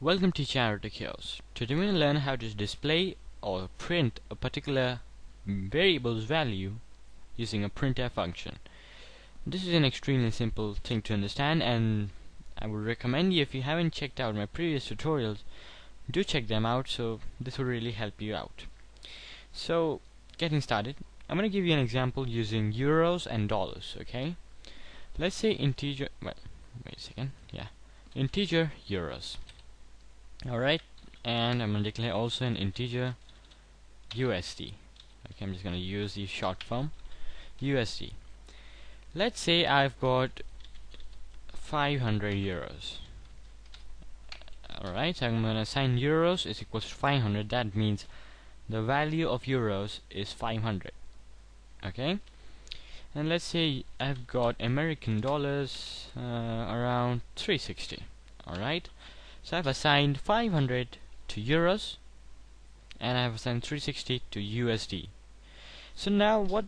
Welcome to Dr.Caos. Today we're going to learn how to display or print a particular variable's value using a printf function. This is an extremely simple thing to understand, and I would recommend you, if you haven't checked out my previous tutorials, do check them out. So this will really help you out. So getting started, I'm going to give you an example using euros and dollars. Okay, let's say integer, well, wait a second, yeah, integer euros. Alright, and I'm going to declare also an integer USD. Okay, I'm just going to use the short form USD. Let's say I've got 500 euros. Alright, so I'm going to assign euros is equals to 500. That means the value of euros is 500. Okay, and let's say I've got American dollars around 360. Alright, so I've assigned 500 to euros and I've assigned 360 to USD. So now what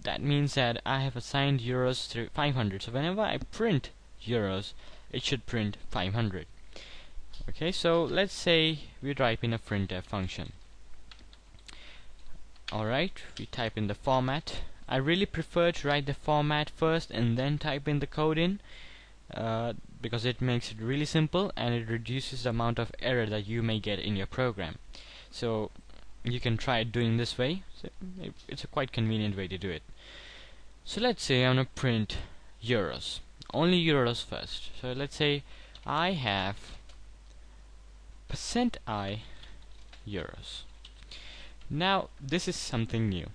that means, that I have assigned euros to 500. So whenever I print euros, it should print 500. Okay, so let's say we type in a printf function. Alright, we type in the format. I really prefer to write the format first and then type in the code in, because it makes it really simple and it reduces the amount of error that you may get in your program. So you can try it doing this way. So it's a quite convenient way to do it. So let's say I'm gonna print euros, only euros first. So let's say I have %i euros. Now this is something new.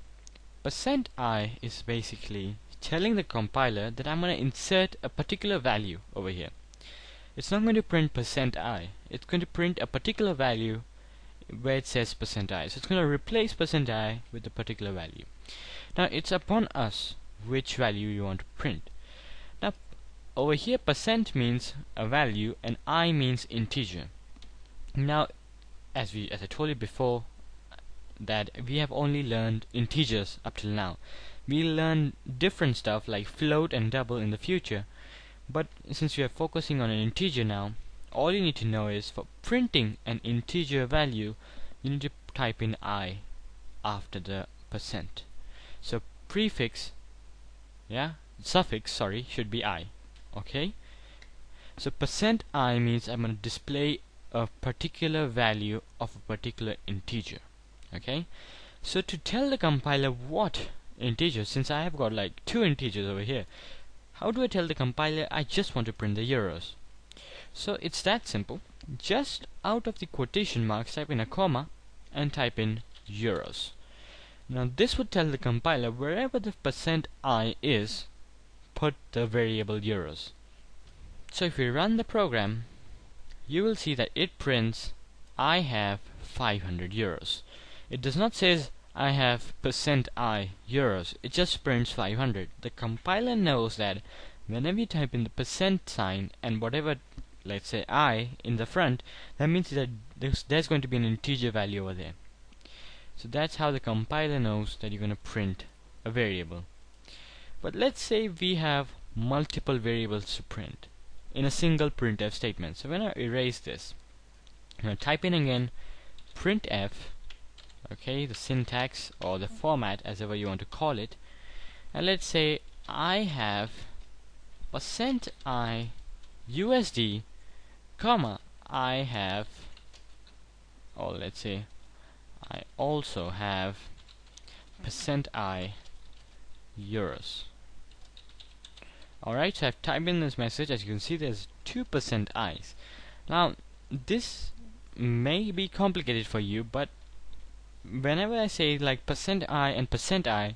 %i is basically telling the compiler that I'm going to insert a particular value over here. It's not going to print %i, it's going to print a particular value where it says %i. So it's going to replace %i with a particular value. Now it's upon us which value you want to print. Now over here % means a value and I means integer. Now as I told you before, that we have only learned integers up till now. We'll learn different stuff like float and double in the future, but since we are focusing on an integer now, all you need to know is for printing an integer value, you need to type in I after the %. So prefix, suffix, sorry, should be I. Okay, so %i means I'm going to display a particular value of a particular integer. Okay, so to tell the compiler what integer, since I have got like two integers over here, how do I tell the compiler I just want to print the euros? So it's that simple. Just out of the quotation marks type in a comma and type in euros. Now this would tell the compiler wherever the %i is, put the variable euros. So if we run the program, you will see that it prints I have 500 euros. It does not say I have %i euros, it just prints 500. The compiler knows that whenever you type in the % sign and whatever, let's say I in the front, that means that there's going to be an integer value over there. So that's how the compiler knows that you're going to print a variable. But let's say we have multiple variables to print in a single printf statement. So when I erase this, I'm going to type in again printf. Okay, the syntax or the format, as ever you want to call it, and let's say I have %i USD, comma I have, or let's say I also have %i euros. Alright, so I've typed in this message. As you can see, there's 2 %i's. Now this may be complicated for you, but whenever I say like %i and %i,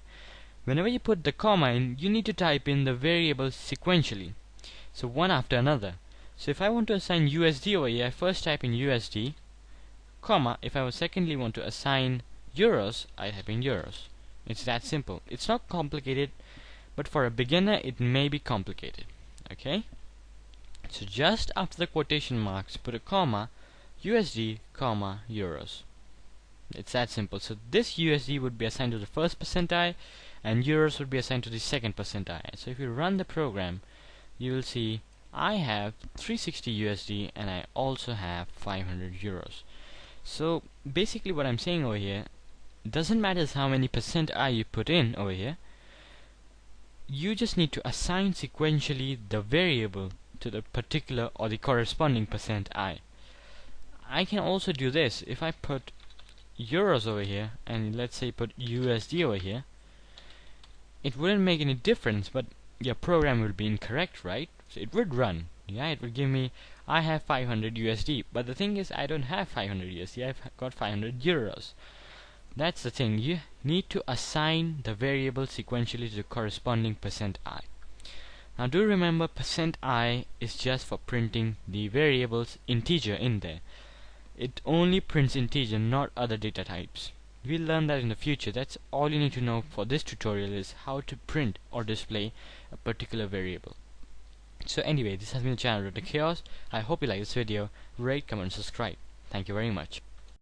whenever you put the comma in, you need to type in the variables sequentially, so one after another. So if I want to assign USD over here, I first type in USD, comma, if I secondly want to assign euros, I type in euros. It's that simple. It's not complicated, but for a beginner it may be complicated. Okay, so just after the quotation marks, put a comma, USD, comma, euros. It's that simple. So this USD would be assigned to the first %i and euros would be assigned to the second %i. So if you run the program, you will see I have 360 USD and I also have 500 euros. So basically what I'm saying over here, doesn't matter how many %I you put in over here, you just need to assign sequentially the variable to the particular or the corresponding %I. I can also do this if I put euros over here and let's say put USD over here. It wouldn't make any difference, but your program will be incorrect, right? So it would run. Yeah, it would give me I have 500 USD, but the thing is I don't have 500 USD, I've got 500 euros. That's the thing, you need to assign the variable sequentially to the corresponding %I. Now do remember %I is just for printing the variable's integer in there. It only prints integer, not other data types. We'll learn that in the future. That's all you need to know for this tutorial, is how to print or display a particular variable. So anyway, this has been the channel Dr.Caos. I hope you like this video. Rate, comment, subscribe. Thank you very much.